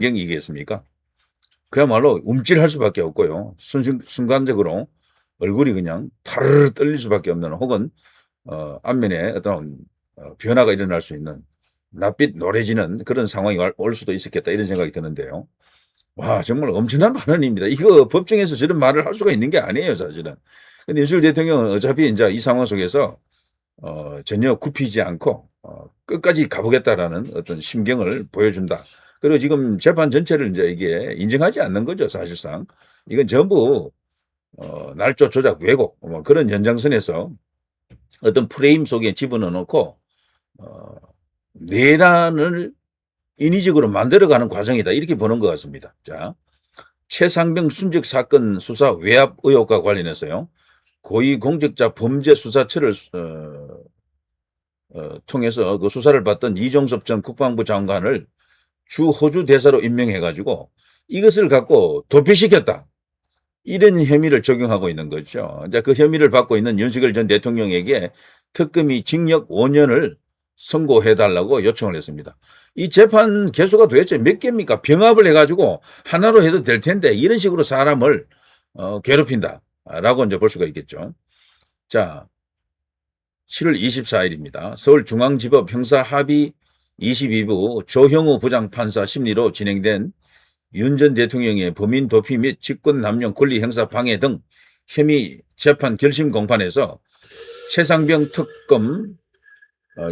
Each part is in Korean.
심경이겠습니까? 그야말로 움찔할 수밖에 없고요. 순간적으로 얼굴이 그냥 파르르 떨릴 수밖에 없는 혹은 안면에 어떤 변화가 일어날 수 있는 낯빛 노래지는 그런 상황이 올 수도 있었겠다 이런 생각이 드는데요. 와 정말 엄청난 발언입니다. 이거 법정에서 저런 말을 할 수가 있는 게 아니에요 사실은. 근데 윤석열 대통령은 어차피 이제 이 상황 속에서 전혀 굽히지 않고 끝까지 가보겠다라는 어떤 심경을 보여준다. 그리고 지금 재판 전체를 이제 이게 인정하지 않는 거죠 사실상. 이건 전부 날조 조작 왜곡 뭐 그런 연장선에서 어떤 프레임 속에 집어넣어 놓고 내란을 인위적으로 만들어가는 과정이다 이렇게 보는 것 같습니다. 자, 최상병 순직 사건 수사 외압 의혹과 관련해서요. 고위공직자 범죄수사처를 통해서 그 수사를 받던 이종섭 전 국방부 장관을 주 호주 대사로 임명해가지고 이것을 갖고 도피시켰다. 이런 혐의를 적용하고 있는 거죠. 이제 그 혐의를 받고 있는 윤석열 전 대통령에게 특검이 징역 5년을 선고해달라고 요청을 했습니다. 이 재판 개수가 도대체 몇 개입니까? 병합을 해가지고 하나로 해도 될 텐데 이런 식으로 사람을 괴롭힌다라고 이제 볼 수가 있겠죠. 자, 7월 24일입니다. 서울중앙지법 형사합의 22부 조형우 부장판사 심리로 진행된 윤 전 대통령의 범인 도피 및 직권남용 권리 행사 방해 등 혐의 재판 결심 공판에서 최상병 특검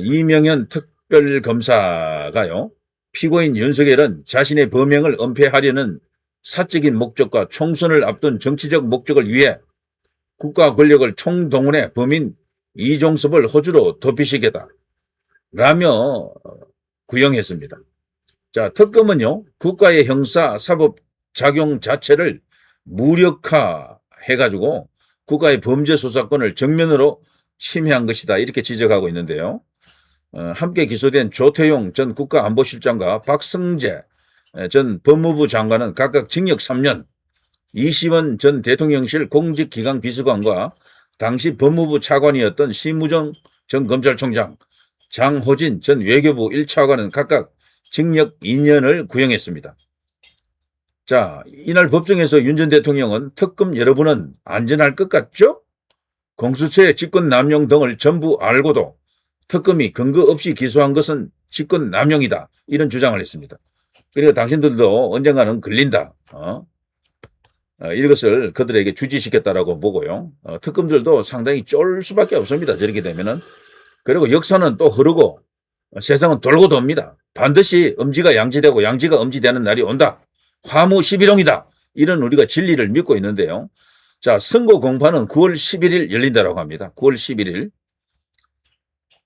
이명현 특별검사가요. 피고인 윤석열은 자신의 범행을 은폐하려는 사적인 목적과 총선을 앞둔 정치적 목적을 위해 국가 권력을 총동원해 범인 이종섭을 호주로 도피시켰다. 라며 구형했습니다. 자, 특검은요, 국가의 형사 사법 작용 자체를 무력화해가지고 국가의 범죄 수사권을 정면으로 침해한 것이다. 이렇게 지적하고 있는데요. 함께 기소된 조태용 전 국가안보실장과 박성재 전 법무부 장관은 각각 징역 3년, 이시원 전 대통령실 공직기강 비서관과 당시 법무부 차관이었던 심우정 전 검찰총장, 장호진 전 외교부 1차관은 각각 징역 2년을 구형했습니다. 자, 이날 법정에서 윤 전 대통령은 특검 여러분은 안전할 것 같죠? 공수처의 직권남용 등을 전부 알고도 특검이 근거 없이 기소한 것은 직권남용이다. 이런 주장을 했습니다. 그러니까 당신들도 언젠가는 걸린다. 이것을 그들에게 주지시켰다라고 보고요. 특검들도 상당히 쫄 수밖에 없습니다. 저렇게 되면은. 그리고 역사는 또 흐르고 세상은 돌고 돕니다. 반드시 엄지가 양지되고 양지가 엄지되는 날이 온다. 화무 11홍이다. 이런 우리가 진리를 믿고 있는데요. 자, 선고 공판은 9월 11일 열린다라고 합니다. 9월 11일.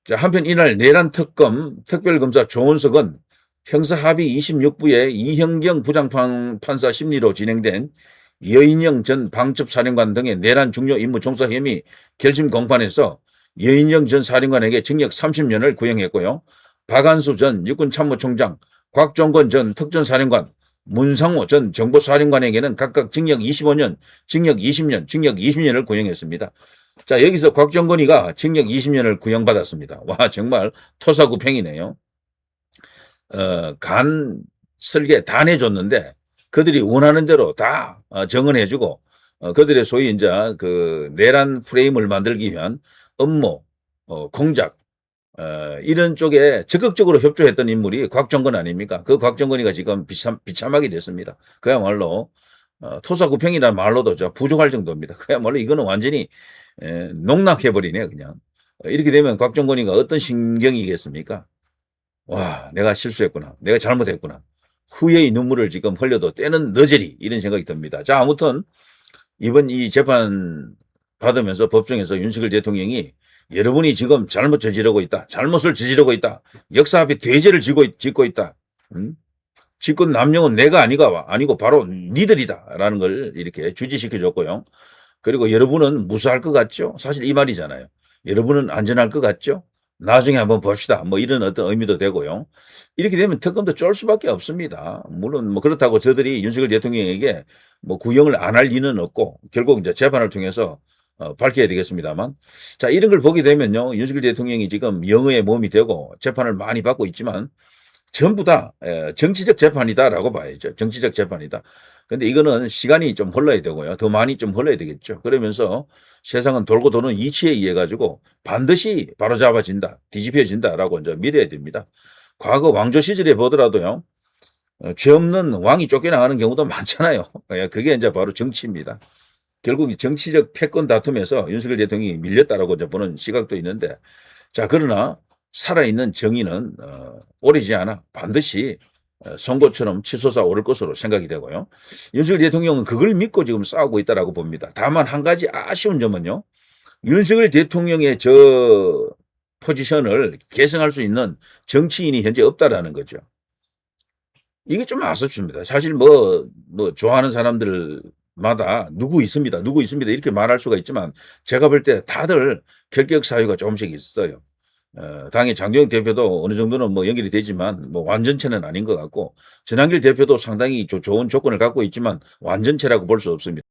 자, 한편 이날 내란 특검 특별검사 조은석은 형사합의 26부의 이형경 부장판사 심리로 진행된 여인영 전 방첩사령관 등의 내란 중요 임무 종사 혐의 결심 공판에서 여인영 전 사령관에게 징역 30년을 구형했고요. 박한수 전 육군참모총장, 곽종건 전 특전사령관, 문상호 전 정보사령관에게는 각각 징역 25년, 징역 20년, 징역 20년을 구형했습니다. 자, 여기서 곽정건이가 징역 20년을 구형받았습니다. 와, 정말 토사구팽이네요. 간 설계 다 내줬는데 그들이 원하는 대로 다 정언해주고 그들의 소위 이제 그 내란 프레임을 만들기 위한 업무, 공작 이런 쪽에 적극적으로 협조했던 인물이 곽정건 아닙니까? 그 곽정건이가 지금 비참하게 됐습니다. 그야말로 토사구팽이라는 말로도 부족할 정도입니다. 그야말로 이거는 완전히 농락해버리네 그냥. 이렇게 되면 곽정건이가 어떤 심경이겠습니까? 와, 내가 실수했구나. 내가 잘못했구나. 후회의 눈물을 지금 흘려도 때는 너저리 이런 생각이 듭니다. 자, 아무튼 이번 이 재판 받으면서 법정에서 윤석열 대통령이 여러분이 지금 잘못 저지르고 있다. 잘못을 저지르고 있다. 역사 앞에 대죄를 짓고 있다. 직권 남용은 내가 아니고 바로 니들이다. 라는 걸 이렇게 주지시켜줬고요. 그리고 여러분은 무사할 것 같죠? 사실 이 말이잖아요. 여러분은 안전할 것 같죠? 나중에 한번 봅시다. 뭐 이런 어떤 의미도 되고요. 이렇게 되면 특검도 쫄 수밖에 없습니다. 물론 뭐 그렇다고 저들이 윤석열 대통령에게 뭐 구형을 안 할 리는 없고 결국 이제 재판을 통해서 밝혀야 되겠습니다만. 자, 이런 걸 보게 되면요. 윤석열 대통령이 지금 영의의 몸이 되고 재판을 많이 받고 있지만 전부 다 정치적 재판이다라고 봐야죠. 정치적 재판이다. 근데 이거는 시간이 좀 흘러야 되고요. 더 많이 좀 흘러야 되겠죠. 그러면서 세상은 돌고 도는 이치에 의해 가지고 반드시 바로잡아진다, 뒤집혀진다라고 이제 믿어야 됩니다. 과거 왕조 시절에 보더라도요. 죄 없는 왕이 쫓겨나가는 경우도 많잖아요. 그게 이제 바로 정치입니다. 결국 이 정치적 패권 다툼에서 윤석열 대통령이 밀렸다라고 이제 보는 시각도 있는데, 자, 그러나 살아있는 정의는 오래지 않아 반드시 선고처럼 치솟아 오를 것으로 생각이 되고요. 윤석열 대통령은 그걸 믿고 지금 싸우고 있다라고 봅니다. 다만 한 가지 아쉬운 점은요. 윤석열 대통령의 저 포지션을 계승할 수 있는 정치인이 현재 없다라는 거죠. 이게 좀 아쉽습니다. 사실 좋아하는 사람들마다 누구 있습니다. 누구 있습니다. 이렇게 말할 수가 있지만 제가 볼 때 다들 결격 사유가 조금씩 있어요. 당의 장경영 대표도 어느 정도는 연결이 되지만 완전체는 아닌 것 같고, 전한길 대표도 상당히 좋은 조건을 갖고 있지만 완전체라고 볼 수 없습니다.